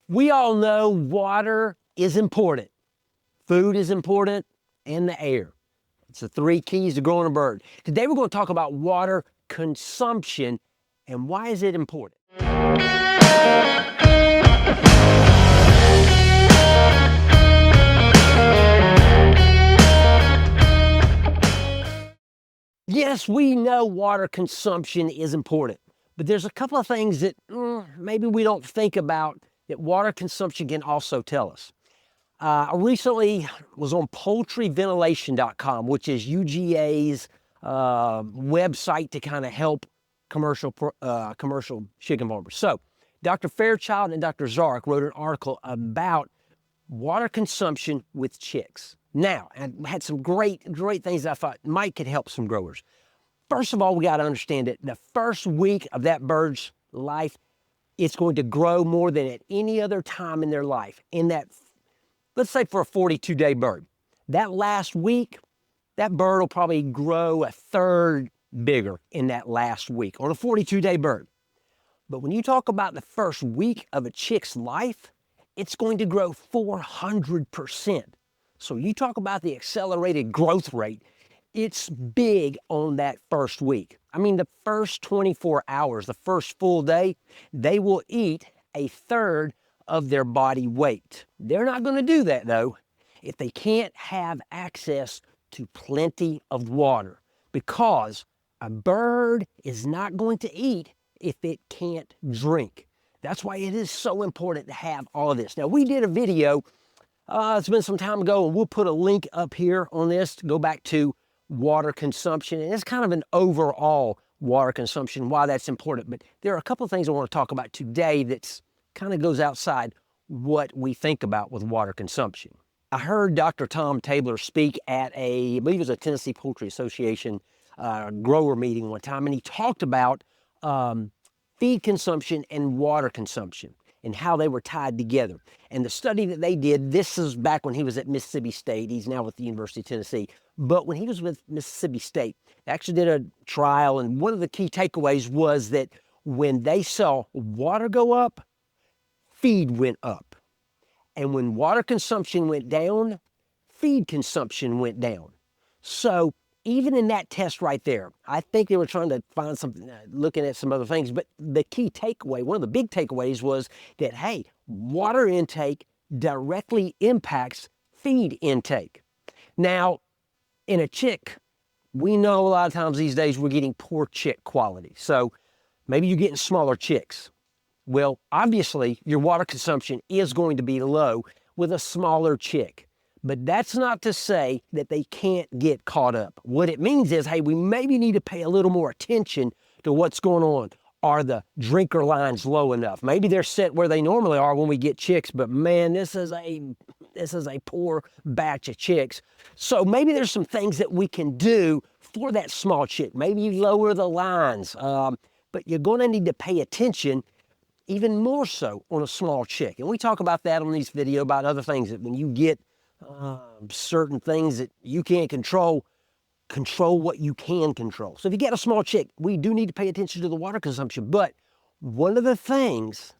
We all know water is important. Food is important, and the air. It's the three keys to growing a bird. Today we're going to talk about water consumption and why is it important. Yes, we know water consumption is important, but there's a couple of things that maybe we don't think about that water consumption can also tell us. I recently was on poultryventilation.com, which is UGA's website to kind of help commercial chicken farmers. So Dr. Fairchild and Dr. Zark wrote an article about water consumption with chicks. Now, I had some great things that I thought might could help some growers. First of all, we got to understand that the first week of that bird's life, it's going to grow more than at any other time in their life. In that, let's say for a 42-day bird, that last week, that bird will probably grow a third bigger in that last week on a 42-day bird. But when you talk about the first week of a chick's life, it's going to grow 400%. So you talk about the accelerated growth rate, it's big on that first week. I mean, the first 24 hours, the first full day, they will eat a third of their body weight. They're not going to do that, though, if they can't have access to plenty of water, because a bird is not going to eat if it can't drink. That's why it is so important to have all of this. Now, we did a video, it's been some time ago, and we'll put a link up here on this to go back to water consumption. And it's kind of an overall water consumption, why that's important. But there are a couple of things I want to talk about today that's kind of goes outside what we think about with water consumption. I heard Dr. Tom Tabler speak at I believe it was a Tennessee Poultry Association grower meeting one time, and he talked about feed consumption and water consumption and how they were tied together. And the study that they did, this is back when he was at Mississippi State. He's now with the University of Tennessee. But when he was with Mississippi State, they actually did a trial, and one of the key takeaways was that when they saw water go up, feed went up. And when water consumption went down, feed consumption went down. So even in that test right there, I think they were trying to find something, looking at some other things, but the key takeaway, one of the big takeaways was that, hey, water intake directly impacts feed intake. Now, in a chick, we know a lot of times these days we're getting poor chick quality. So maybe you're getting smaller chicks. Well, obviously, your water consumption is going to be low with a smaller chick. But that's not to say that they can't get caught up. What it means is, hey, we maybe need to pay a little more attention to what's going on. Are the drinker lines low enough? Maybe they're set where they normally are when we get chicks, but man, this is a poor batch of chicks. So maybe there's some things that we can do for that small chick. Maybe you lower the lines, but you're going to need to pay attention even more so on a small chick. And we talk about that on these videos about other things, that when you get certain things that you can't control what you can control. So if you get a small chick, we do need to pay attention to the water consumption. But one of the things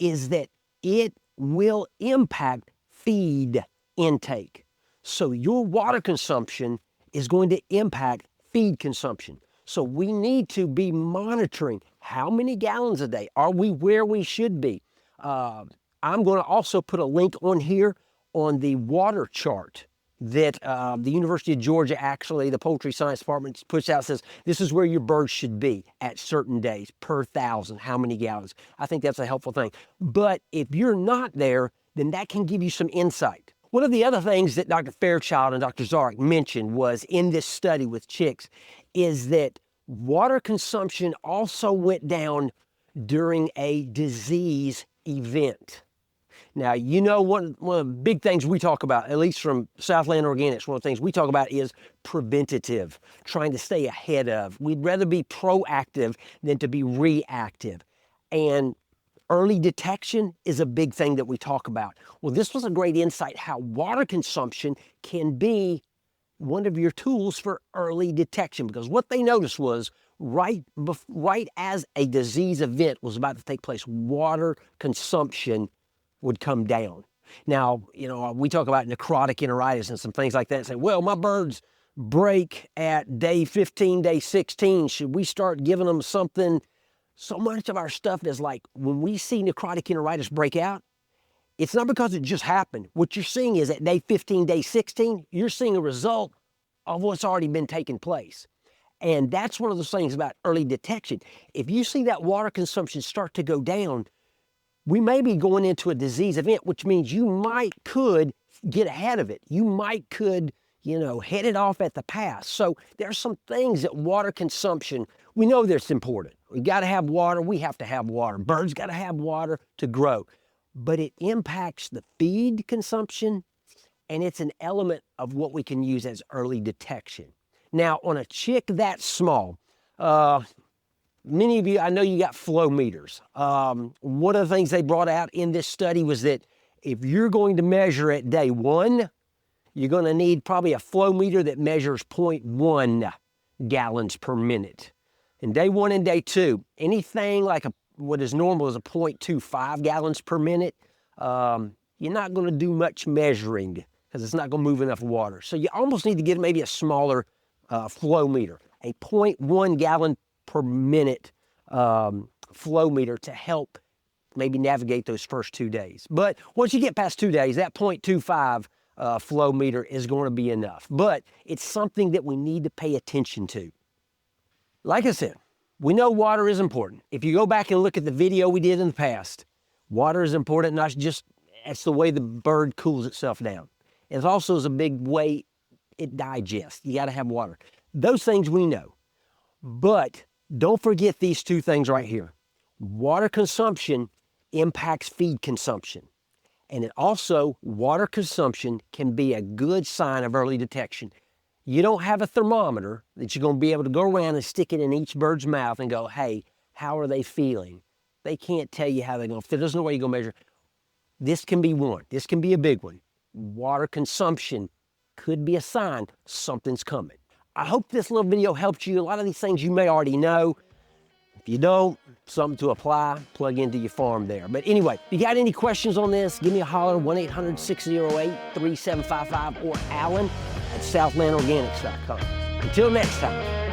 is that it will impact feed intake. So your water consumption is going to impact feed consumption. So we need to be monitoring how many gallons a day. Are we where we should be? I'm going to also put a link on here on the water chart that the University of Georgia, actually, the Poultry Science Department puts out, says this is where your birds should be at certain days per thousand, how many gallons. I think that's a helpful thing. But if you're not there, then that can give you some insight. One of the other things that Dr. Fairchild and Dr. Zark mentioned was in this study with chicks is that water consumption also went down during a disease event. Now, you know, one of the big things we talk about, at least from Southland Organics, one of the things we talk about is preventative, trying to stay ahead of. We'd rather be proactive than to be reactive. And early detection is a big thing that we talk about. Well, this was a great insight how water consumption can be one of your tools for early detection, because what they noticed was right as a disease event was about to take place, water consumption would come down. Now, you know, we talk about necrotic enteritis and some things like that and say, well, my birds break at day 15, day 16. Should we start giving them something? So much of our stuff is like, when we see necrotic enteritis break out, it's not because it just happened. What you're seeing is at day 15, day 16, you're seeing a result of what's already been taking place. And that's one of those things about early detection. If you see that water consumption start to go down, we may be going into a disease event, which means you could get ahead of it. You could, you know, head it off at the pass. So there's some things that water consumption, we know that's important. We got to have water. We have to have water. Birds got to have water to grow. But it impacts the feed consumption, and it's an element of what we can use as early detection. Now, on a chick that small, many of you, I know you got flow meters. One of the things they brought out in this study was that if you're going to measure at day 1, you're going to need probably a flow meter that measures 0.1 gallons per minute. In day 1 and day 2, anything like what is normal is a 0.25 gallons per minute, you're not going to do much measuring because it's not going to move enough water. So you almost need to get maybe a smaller flow meter, a 0.1 gallon per minute flow meter to help maybe navigate those first 2 days. But once you get past 2 days, that 0.25 flow meter is going to be enough. But it's something that we need to pay attention to. Like I said, we know water is important. If you go back and look at the video we did in the past, water is important, not just, it's the way the bird cools itself down. It also is a big way it digests. You got to have water. Those things we know. But don't forget these 2 things right here. Water consumption impacts feed consumption. And it also, water consumption can be a good sign of early detection. You don't have a thermometer that you're going to be able to go around and stick it in each bird's mouth and go, hey, how are they feeling? They can't tell you how they're going to feel. There's no way you go measure. This can be one. This can be a big one. Water consumption could be a sign something's coming. I hope this little video helped you. A lot of these things you may already know. If you don't, something to apply, plug into your farm there. But anyway, if you got any questions on this, give me a holler, 1-800-608-3755 or Alan at southlandorganics.com. Until next time.